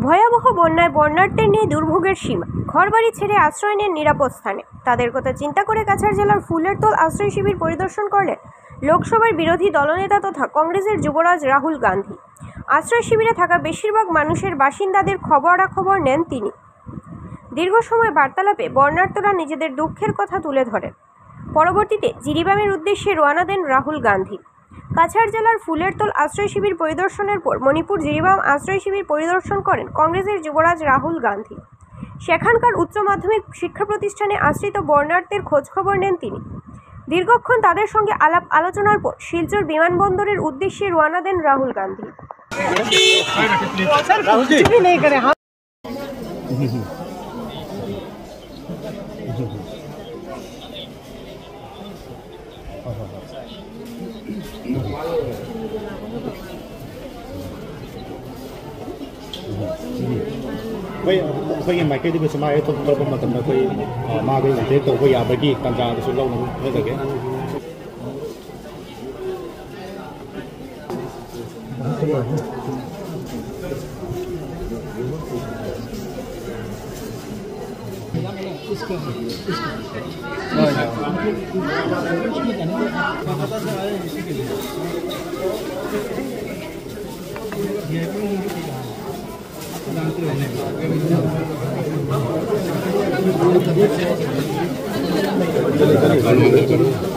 ভয়াবহ বন্যায় বন্যার্থীদের নিয়ে দুর্ভোগের সীমা। ঘরবাড়ি ছেড়ে আশ্রয় নেন নিরাপদ স্থানে। তাদের কথা চিন্তা করে কাছাড় জেলার ফুলেরতোল আশ্রয় শিবির পরিদর্শন করলেন লোকসভার বিরোধী দলনেতা তথা কংগ্রেসের যুবরাজ রাহুল গান্ধী। আশ্রয় শিবিরে থাকা বেশিরভাগ মানুষের বাসিন্দাদের খবরাখবর নেন তিনি। দীর্ঘ সময় বার্তালাপে বন্যার্তরা নিজেদের দুঃখের কথা তুলে ধরেন। পরবর্তীতে জিরিবামের উদ্দেশ্যে রওনা দেন রাহুল গান্ধী। কাছাড় জেলার ফুলেরতোল আশ্রয় শিবির পরিদর্শনের পর মণিপুর জিরিবাম আশ্রয় শিবির পরিদর্শন করেন কংগ্রেসের যুবরাজ রাহুল গান্ধী। সেখানকার উচ্চ মাধ্যমিক শিক্ষা প্রতিষ্ঠানে আশ্রিত বন্যার্থীদের খোঁজখবর নেন তিনি। দীর্ঘক্ষণ তাদের সঙ্গে আলাপ আলোচনার পর শিলচর বিমানবন্দরের উদ্দেশ্যে রওনা দেন রাহুল গান্ধী। कोई माइक की समाए तो तब मतलब कोई माँ कोई होते तो कोई आप की तंजा तो सुन लो ना हो सके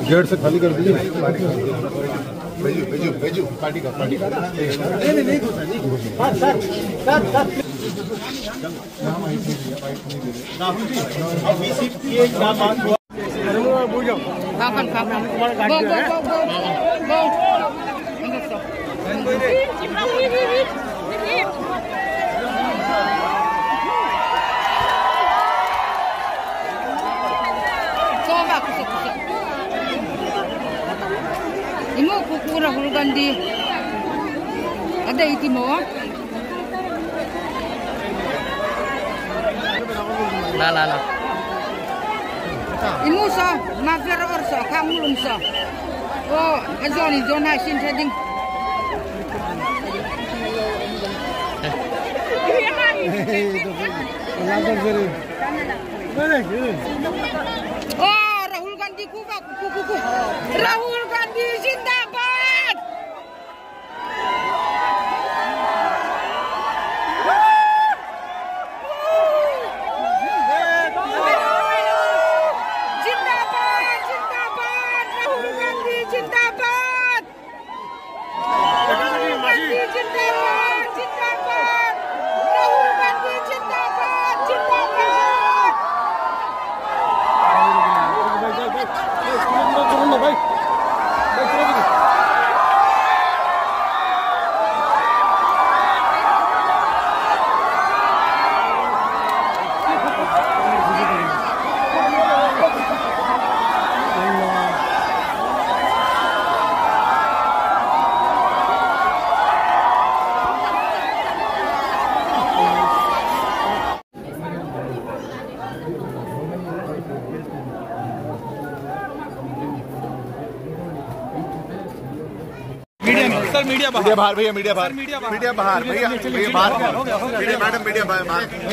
गेट से खाली कर दीजिए। भेजो भेजो पार्टी का नहीं राहुल जी अभी सिर्फ ये क्या बात हुआ Imo kukura Rahul Gandhi. Ada iti mo? La. Imo sa mafia or sa kamulum sa. Oh, azoni zona sin trading. Oh, Rahul Gandhi kuka. Rahul Gandhi zindabad. Zindabad. Rahul Gandhi zindabad. Rahul Gandhi zindabad. Rahul Gandhi zindabad. Sir media बाहर भैया media बाहर भैया madam media बाहर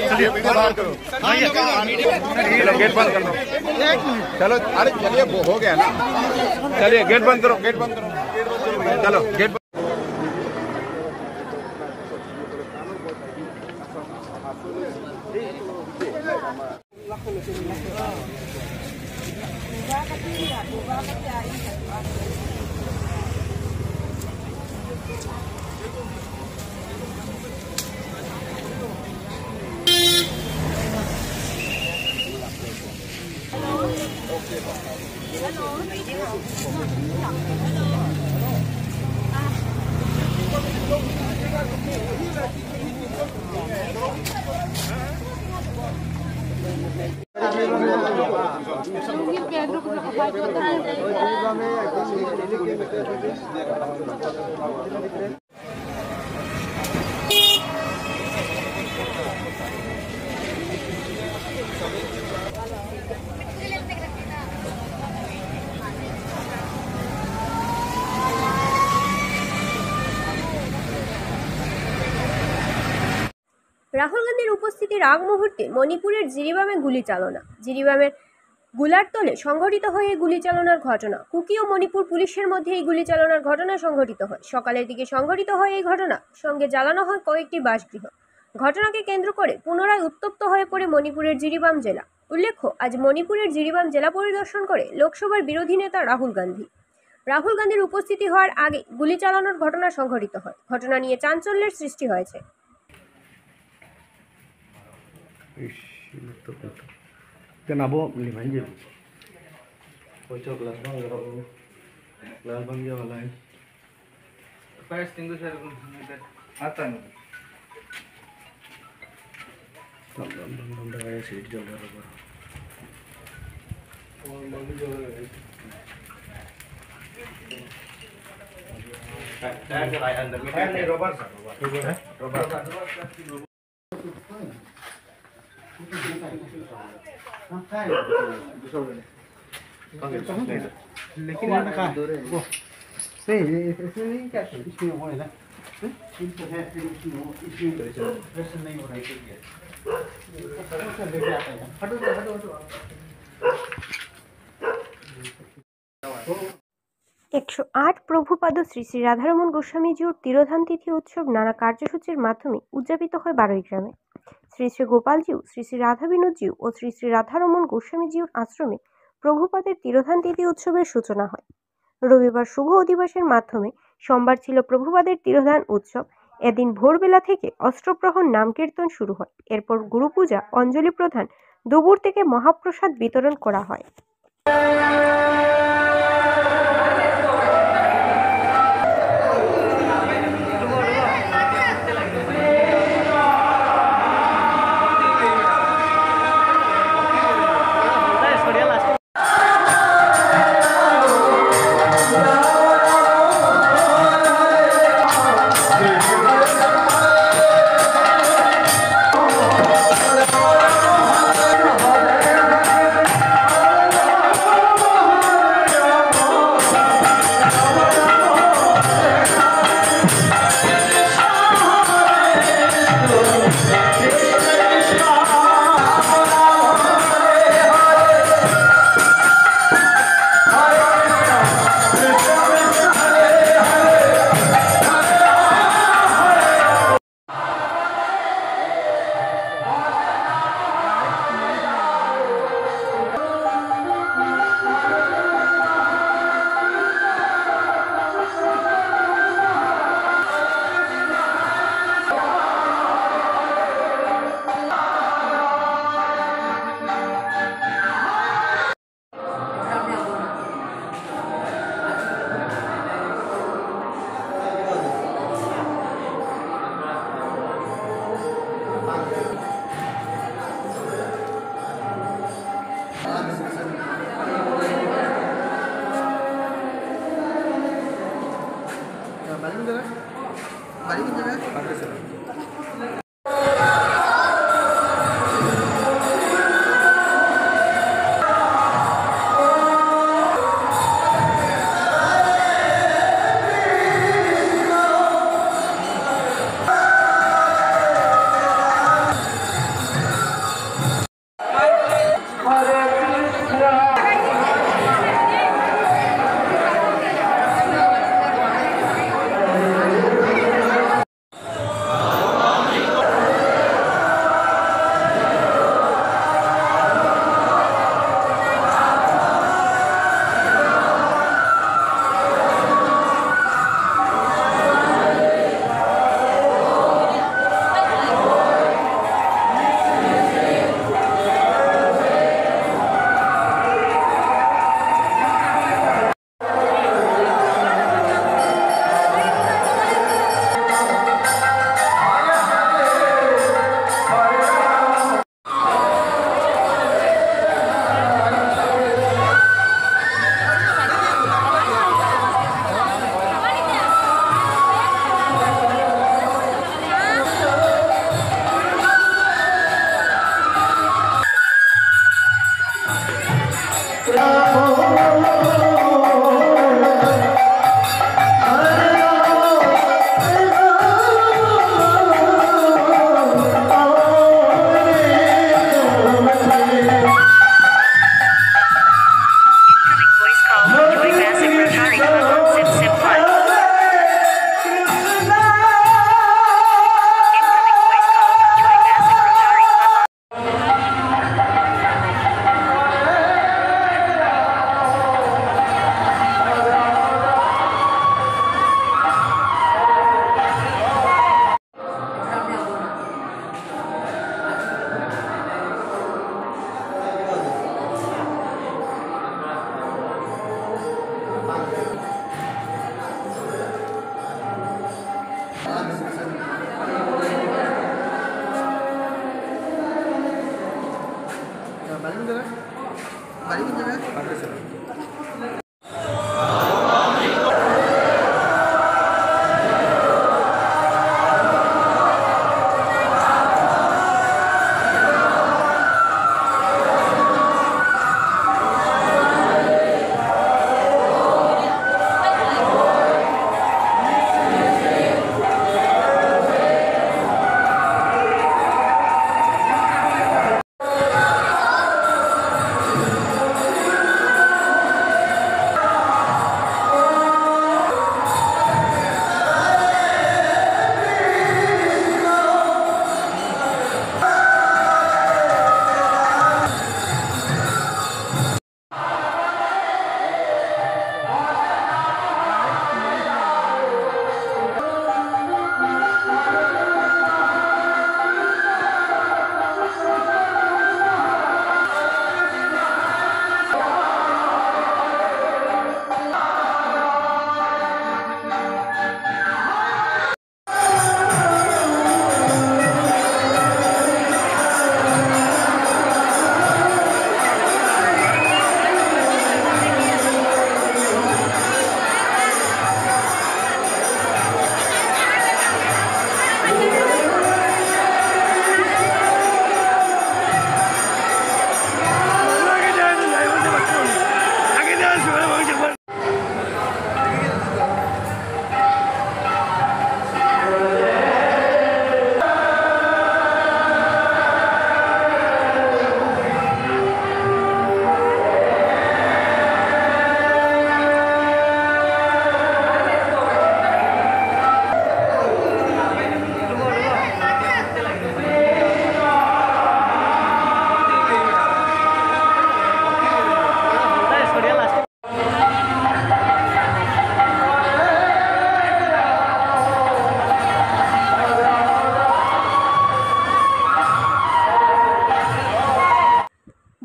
चलिए media बाहर करो चलो gate बंद कर दो चलो अरे चलिए वो हो गया ना चलिए गेट बंद करो चलो गेट রাহুল গান্ধীর উপস্থিতির আগ মুহূর্তে মণিপুরের জিরিবামে গুলি চালনা। জিরিবামের গুলারতলে সংঘটিত হয় এই গুলি চালনার ঘটনা। কুকি ও মণিপুর পুলিশের মধ্যে এই গুলি চালনার ঘটনা সংঘটিত হয়। সকালের দিকে সংঘটিত হয় এই ঘটনা। সঙ্গে জ্বালানো হয় কয়েকটি বাসগৃহ। ঘটনাকে কেন্দ্র করে পুনরায় উত্তপ্ত হয়ে পড়ে মণিপুরের জিরিবাম জেলা। উল্লেখ্য, আজ মণিপুরের জিরিবাম জেলা পরিদর্শন করে লোকসভার বিরোধী নেতা রাহুল গান্ধী। রাহুল গান্ধীর উপস্থিতি হওয়ার আগে গুলি চালানোর ঘটনা সংঘটিত হয়। ঘটনা নিয়ে চাঞ্চল্যের সৃষ্টি হয়েছে। Kenapa lima jam? Kocok kelas bang, kelas bang dia balai. Fire extinguisher आता नहीं. Dam dah kayak seat jauh berapa? Oh, lagi jauh lagi. Saya ke lain under. Ini Robert. लेकिन ये कहाँ है? वो सही है, इसमें नहीं क्या है? इसमें वो है ना? इसमें है, इसमें प्रेशर नहीं हो रहा है क्या? ये लेके आता है। हटो। 108 প্রভুপাদ শ্রী শ্রী রাধারমণ গোস্বামীজিউর তিরোধান তিথি উৎসব নানা কার্যসূচির মাধ্যমে উদযাপিত হয় বারোই গ্রামে। শ্রী শ্রী গোপালজিউ, শ্রী শ্রী রাধা বিনোদজিউ ও শ্রী শ্রী রাধারমণ গোস্বামীজিউর আশ্রমে প্রভুপাদের তিরোধান তিথি উৎসবের সূচনা হয়। রবিবার শুভ অধিবাসের মাধ্যমে সোমবার ছিল প্রভুপাদের তিরোধান উৎসব। এদিন ভোরবেলা থেকে অষ্টপ্রহর নাম কীর্তন শুরু হয়। এরপর গুরুপূজা, অঞ্জলি প্রদান, দুপুর থেকে মহাপ্রসাদ বিতরণ করা হয়।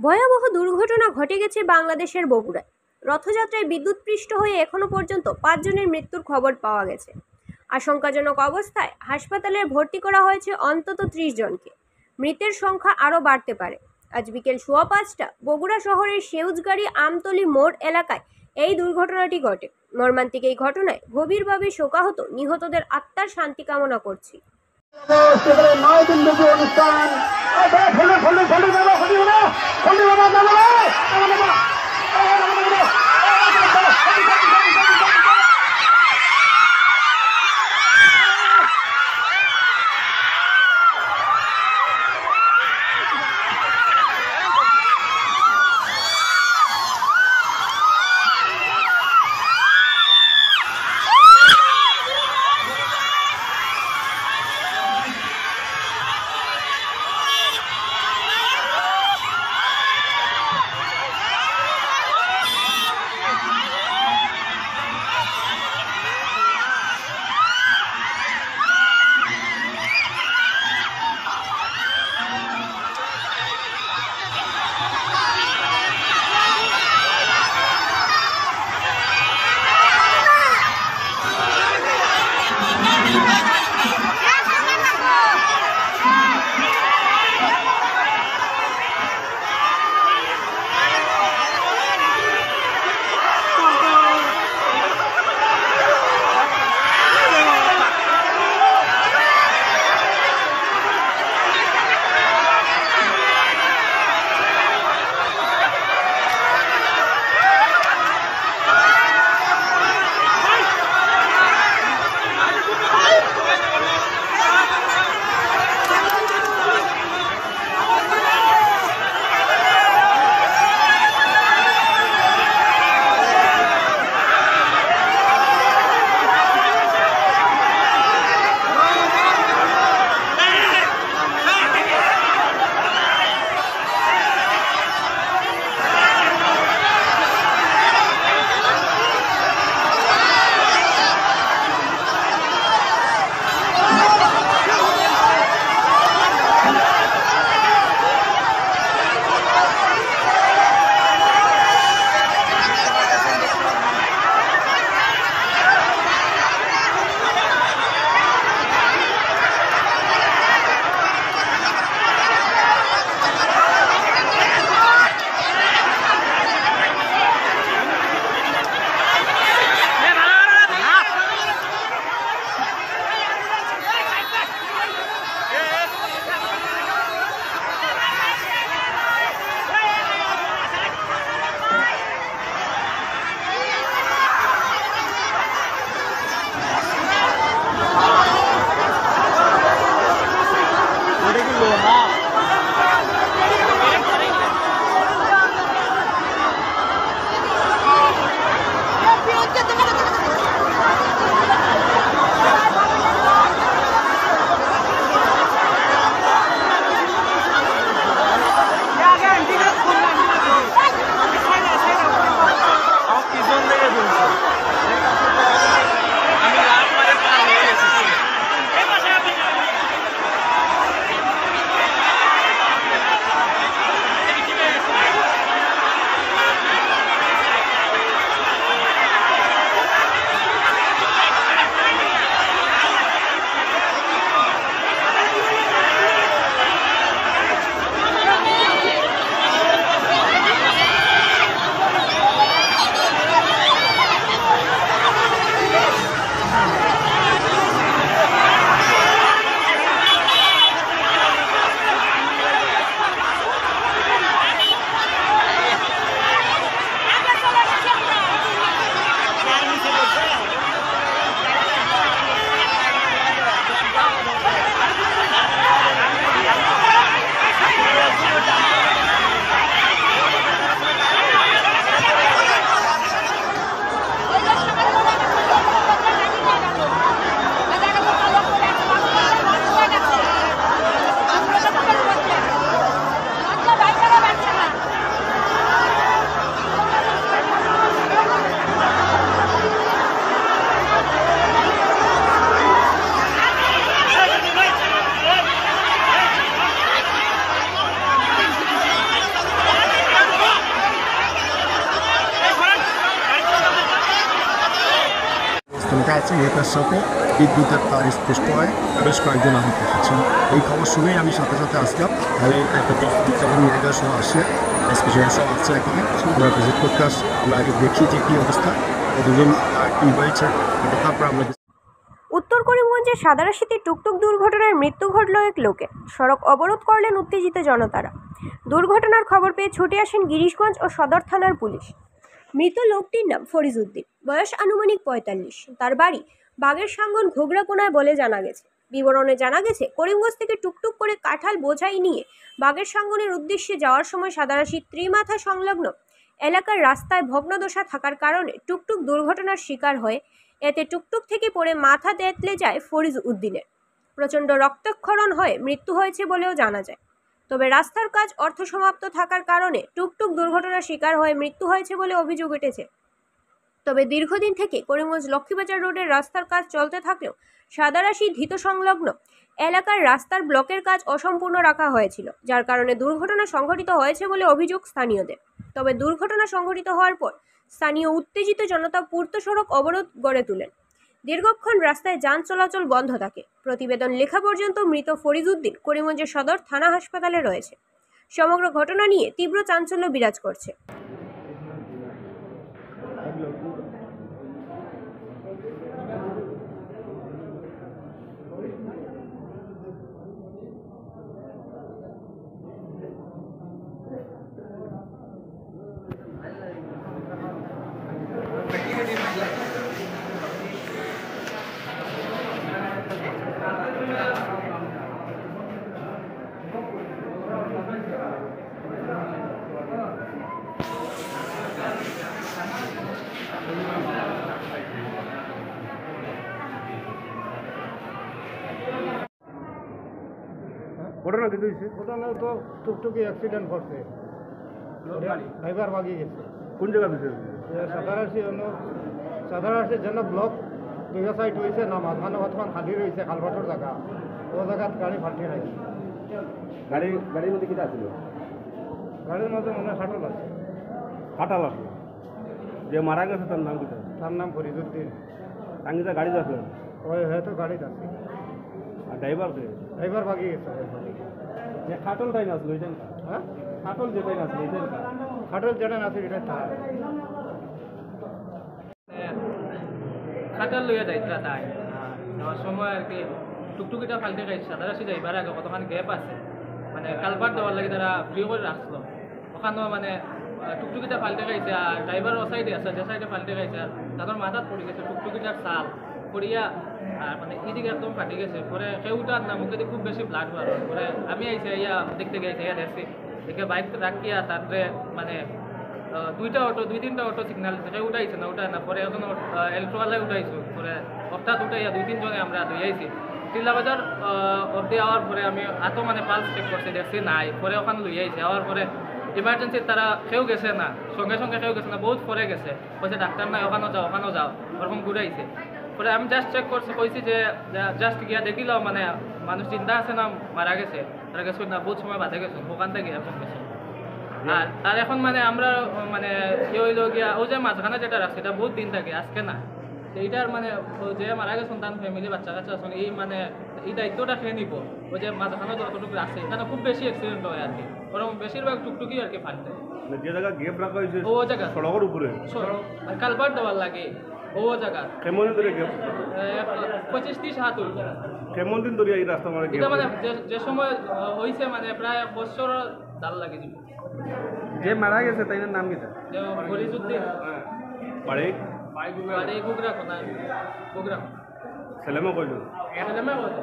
ভয়াবহ দুর্ঘটনা ঘটে গেছে বাংলাদেশের বগুড়ায়। রথযাত্রায় বিদ্যুৎপৃষ্ট হয়ে এখনো পর্যন্ত 5 জনের মৃত্যুর খবর পাওয়া গেছে। আশঙ্কাজনক অবস্থায় হাসপাতালে ভর্তি করা হয়েছে অন্তত 30 জনকে। মৃতের সংখ্যা আরও বাড়তে পারে। আজ বিকেল 5:15 বগুড়া শহরের সেউজগাড়ি আমতলী মোড় এলাকায় এই দুর্ঘটনাটি ঘটে। মর্মান্তিক এই ঘটনায় গভীরভাবে শোকাহত নিহতদের আত্মার শান্তি কামনা করছি। আছে এটার সাথে বিদ্যুতের তার স্পষ্ট হয়, বেশ কয়েকজন আহত হয়েছেন। এই খবর শুনেই আমি সাথে সাথে আসলাম। তাহলে একটা যখন মেডিকেল সহ আসছে, স্পেশাল সহ আসছে এখানে, আমরা ভিজিট করতে আসছি। আমরা আগে দেখি যে কী অবস্থা, দুজন কী হয়েছে, এটা তারপর আমরা উত্তর করিমগঞ্জের সাদারাশিতে টুকটুক দুর্ঘটনায় মৃত্যু ঘটল এক লোকের। সড়ক অবরোধ করলেন উত্তেজিত জনতারা। দুর্ঘটনার খবর পেয়ে ছুটে আসেন গিরিশগঞ্জ ও সদর থানার পুলিশ। মৃত লোকটির নাম ফরিজ উদ্দিন, বয়স আনুমানিক ৪৫। তার বাড়ি বাগেরসাঙ্গন ঘোগরাকোনায় বলে জানা গেছে। বিবরণে জানা গেছে, করিমগঞ্জ থেকে টুকটুক করে কাঁঠাল বোঝাই নিয়ে বাগেরসাঙ্গনের উদ্দেশ্যে যাওয়ার সময় সাদারাশি ত্রিমাথা সংলগ্ন এলাকার রাস্তায় ভগ্নদশা থাকার কারণে টুকটুক দুর্ঘটনার শিকার হয়ে এতে টুকটুক থেকে পড়ে মাথা তেতলে যায় ফরিজ উদ্দিনের। প্রচণ্ড রক্তক্ষরণ হয়ে মৃত্যু হয়েছে বলেও জানা যায়। তবে রাস্তার কাজ অর্ধসমাপ্ত থাকার কারণে টুকটুক দুর্ঘটনার শিকার হয়ে মৃত্যু হয়েছে বলে অভিযোগ উঠেছে। তবে দীর্ঘদিন থেকে করিমগঞ্জ লক্ষ্মীবাজার রোডের রাস্তার কাজ চলতে থাকলেও সাদারাশি ধিত সংলগ্ন এলাকার রাস্তার ব্লকের কাজ অসম্পূর্ণ রাখা হয়েছিল, যার কারণে দুর্ঘটনা সংঘটিত হয়েছে বলে অভিযোগ স্থানীয়দের। তবে দুর্ঘটনা সংঘটিত হওয়ার পর স্থানীয় উত্তেজিত জনতা পূর্ত সড়ক অবরোধ গড়ে তোলেন। দীর্ঘক্ষণ রাস্তায় যান চলাচল বন্ধ থাকে। প্রতিবেদন লেখা পর্যন্ত মৃত ফরিজ উদ্দিন করিমগঞ্জের সদর থানা হাসপাতালে রয়েছে। সমগ্র ঘটনা নিয়ে তীব্র চাঞ্চল্য বিরাজ করছে। ঘটনা কি হয়েছে? ঘটনা তো টুকটুকি অ্যাক্সিডেন্ট করছে, ড্রাইভার ভাগি গেছে। কোন জায়গা দিয়েছে? সাধারণত যেন ব্লক দুইটা সাইড হয়েছে না, মাঝখানে বর্তমান খালি রয়েছে খালবাটোর জায়গা, ও জায়গাত গাড়ি ফাটি রাখি। গাড়ির মধ্যে কিটা ছিল? গাড়ির মধ্যে মনে হয় ফাটল আছে। ফাটাল আছে। যে মারা গেছে তার নাম কিটা? তার নাম ফরিদুদ্দিন। টাঙ্গিতে গাড়ি যাচ্ছে? ওই হয়তো গাড়ি যাচ্ছে। আর ড্রাইভার ভাগি গেছে। যে খাটল টাইম আসলো ওইটা? হ্যাঁ, খাটল যেটাই আসলো ওইটা। খাটল যেটা আছে এটা তার খাটাল লইয়া যাইতা তাই যাওয়ার সময় আর কি টুকটুকিটা ফালতে খাইছে। সাদারাশি যাইবার আগে কতখানি গ্যাপ আছে, মানে কালপার দেওয়ার লাগে তারা ফ্রি করে রাখছিল। ওখানেও মানে টুকটুকিটা ফালতে খাইছে আর ড্রাইভার ও সাইডে আছে, যে সাইডে ফালতে খাইছে আর তাদের মাথাত পড়ে গেছে টুকটুকিটার চাল। পড়িয়া আর মানে এদিকে একদম ফাটি গেছে পরে কেউটার না মুখে দিয়ে খুব বেশি ব্লাড বার হয় পরে আমি আইসি ইয়া দেখতে গেছি ইয়া দেখছি দেখে বাইক রাখিয়া তারপরে মানে দুই তিনটা অটো সিগনাল থেকে উঠাইছে না উঠায় না পরে এখন ইলেকট্রোওয়ালায় উঠাইছো পরে হঠাৎ উঠাইয়া 2-3 জনে আমরা দুইয়াইছি টিলা বাজার অবধি আওয়ার পরে আমি এত মানে পালস চেক করছি দেখছি নাই পরে ওখানে লইয়াইছে আওয়ার পরে ইমার্জেন্সি তারা কেউ গেছে না সঙ্গে সঙ্গে কেউ গেছে না বহুত পরে গেছে বলছে ডাক্তার নাই ওখানেও যাও ওরকম ঘুরাইছে পরে আমি জাস্ট চেক করছি কইছি যে জাস্ট গিয়া দেখিলাম মানে মানুষ চিন্তা আছে না মারা গেছে তারা গেছে না বহুত সময় বাদে গেছে ওখান থেকে এখন গেছে আর এখন মানে আমরা মানে ইয়ে হইল গিয়া ও যে মাঝখানে যেটা রাখছে এটা বহুত দিন থাকে আজকে না এইটার মানে যে মারা গেছেন তার ফ্যামিলি বাচ্চা কাচ্চা আছেন এই মানে এই দায়িত্বটা খেয়ে নিব ওই যে মাঝখানে যতটুকু আছে এখানে খুব বেশি অ্যাক্সিডেন্ট হয় আর কি ওরকম বেশিরভাগ টুকটুকি আর কি ফাটতে যে জায়গা গেপ রাখা হয়েছে ও জায়গা সড়কের উপরে কালবার দেওয়ার লাগে ও জায়গা কেমন দিন ধরে গেপ 25-30 হাত উঠবে কেমন দিন ধরে এই রাস্তা মানে এটা মানে যে সময় হয়েছে মানে প্রায় বছর ডাল লাগে যাব যে মারা গেছে তাই নাম কি যে ফরিজউদ্দিন বাড়ি বাড়ি গুগরা কোনা গুগরা ছেলেমা কইলো ছেলেমা বলে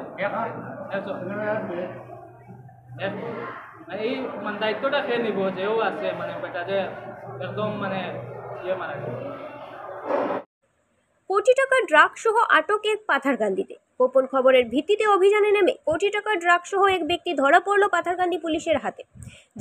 এই মানে দায়িত্বটা খেয়ে নিব যেও আছে মানে বেটা যে একদম মানে ইয়ে মারা গেছে কোটি টাকার ড্রাগ সহ আটক এক পাথারকান্দিতে গোপন খবরের ভিত্তিতে অভিযানে নেমে কোটি টাকার ড্রাগ সহ এক ব্যক্তি ধরা পড়ল পাথারকান্দি পুলিশের হাতে।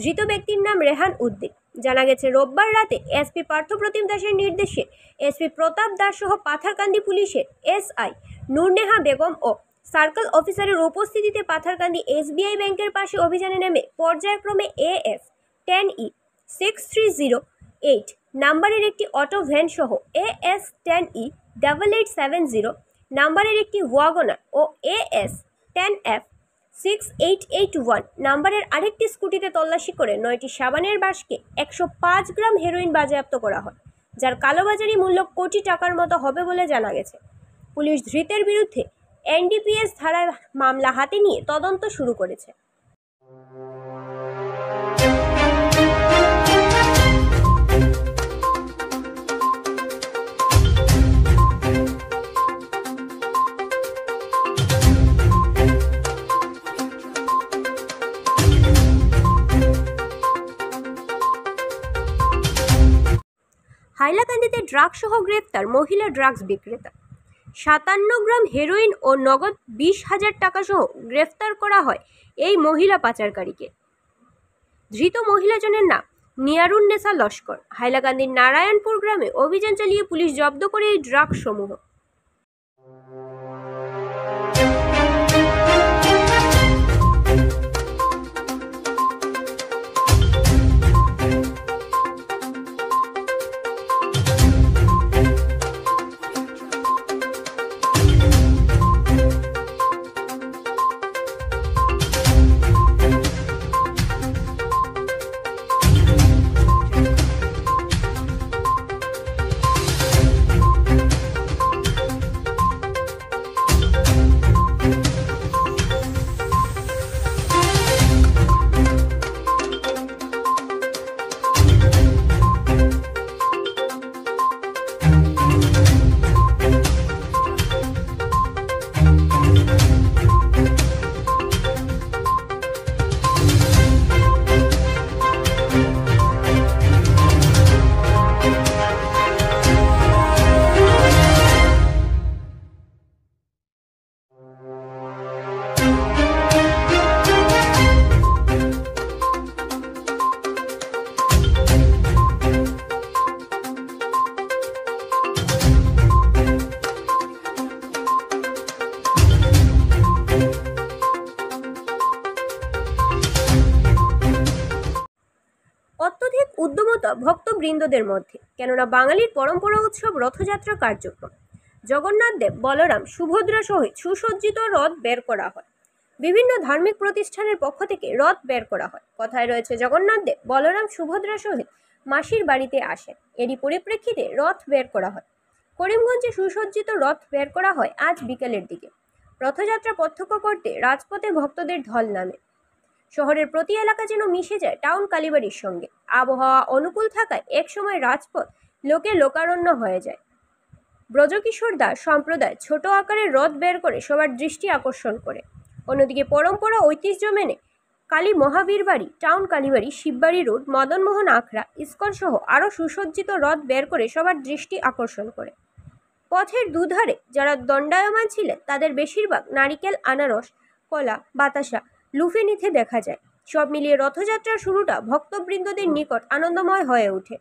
ধৃত ব্যক্তির নাম রেহান উদ্দিন। জানা গেছে রোববার রাতে এসপি পার্থপ্রতিম দাসের নির্দেশে এসপি প্রতাপ দাস সহ পাথারকান্দি পুলিশের এসআই নূরনেহা বেগম ও সার্কেল অফিসারের উপস্থিতিতে পাথারকান্দি SBI ব্যাংকের পাশে অভিযানে নেমে পর্যায়ক্রমে AF 10E 6308 নাম্বারের একটি অটো ভ্যান সহ AS 10E 8870 নাম্বারের একটি ওয়াগনার ও AS 10F 6881 নাম্বারের আরেকটি স্কুটিতে তল্লাশি করে 9টি সাবানের বাক্সকে 105 গ্রাম হেরোইন বাজেয়াপ্ত করা হয়, যার কালোবাজারি মূল্য কোটি টাকার মতো হবে বলে জানা গেছে। পুলিশ ধৃতের বিরুদ্ধে NDPS ধারায় মামলা হাতে নিয়ে তদন্ত শুরু করেছে। হাইলাকান্দিতে ড্রাগ সহ গ্রেফতার মহিলা ড্রাগস বিক্রেতা। 57 গ্রাম হেরোইন ও নগদ 20,000 টাকা সহ গ্রেফতার করা হয় এই মহিলা পাচারকারীকে। ধৃত মহিলাজনের নাম নিয়ারুন্নেসা লস্কর। হাইলাকান্দির নারায়ণপুর গ্রামে অভিযান চালিয়ে পুলিশ জব্দ করে এই ড্রাগ সমূহ। অত্যধিক উদ্যমতা ভক্তবৃন্দদের মধ্যে, কেননা বাঙালির পরম্পরা উৎসব রথযাত্রা কার্যক্রম। জগন্নাথ দেব, বলরাম, সুভদ্রা সহিত সুসজ্জিত রথ বের করা হয়। বিভিন্ন ধার্মিক প্রতিষ্ঠানের পক্ষ থেকে রথ বের করা হয়। কথায় রয়েছে জগন্নাথ দেব, বলরাম, সুভদ্রা সহিত মাসির বাড়িতে আসেন। এরই পরিপ্রেক্ষিতে রথ বের করা হয়। করিমগঞ্জে সুসজ্জিত রথ বের করা হয় আজ বিকেলের দিকে। রথযাত্রা প্রত্যক্ষ করতে রাজপথে ভক্তদের ঢল নামে। শহরের প্রতি এলাকা যেন মিশে যায় টাউন কালীবাড়ির সঙ্গে। আবহাওয়া অনুকূল থাকায় একসময় রাজপথ লোকে লোকারণ্য হয়ে যায়। ব্রজকিশোর দাস সম্প্রদায় ছোট আকারের রথ বের করে সবার দৃষ্টি আকর্ষণ করে। অন্যদিকে পরম্পরা ঐতিহ্য মেনে কালী মহাবীর বাড়ি, টাউন কালীবাড়ি, শিববাড়ি রোড, মদনমোহন আখড়া, ইস্কন সহ আরও সুসজ্জিত রথ বের করে সবার দৃষ্টি আকর্ষণ করে। পথের দুধারে যারা দণ্ডায়মান ছিলেন তাদের বেশিরভাগ নারিকেল, আনারস, কলা, বাতাসা লুফে নিতে দেখা যায়। সব মিলিয়ে রথযাত্রার শুরুটা ভক্তবৃন্দদের নিকট আনন্দময় হয়ে ওঠে।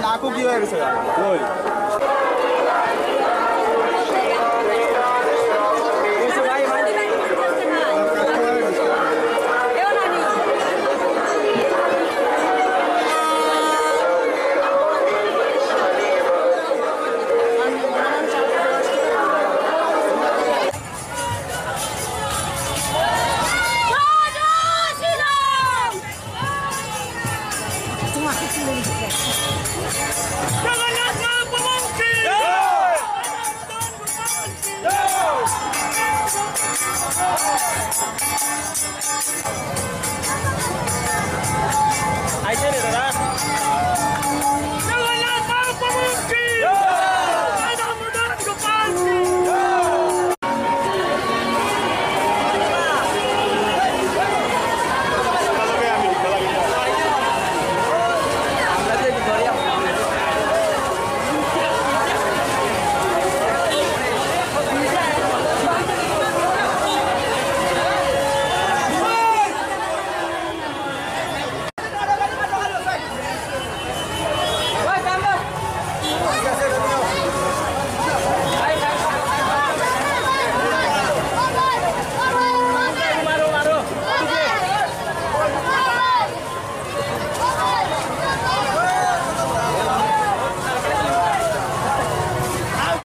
নাকও কি হয়ে গেছে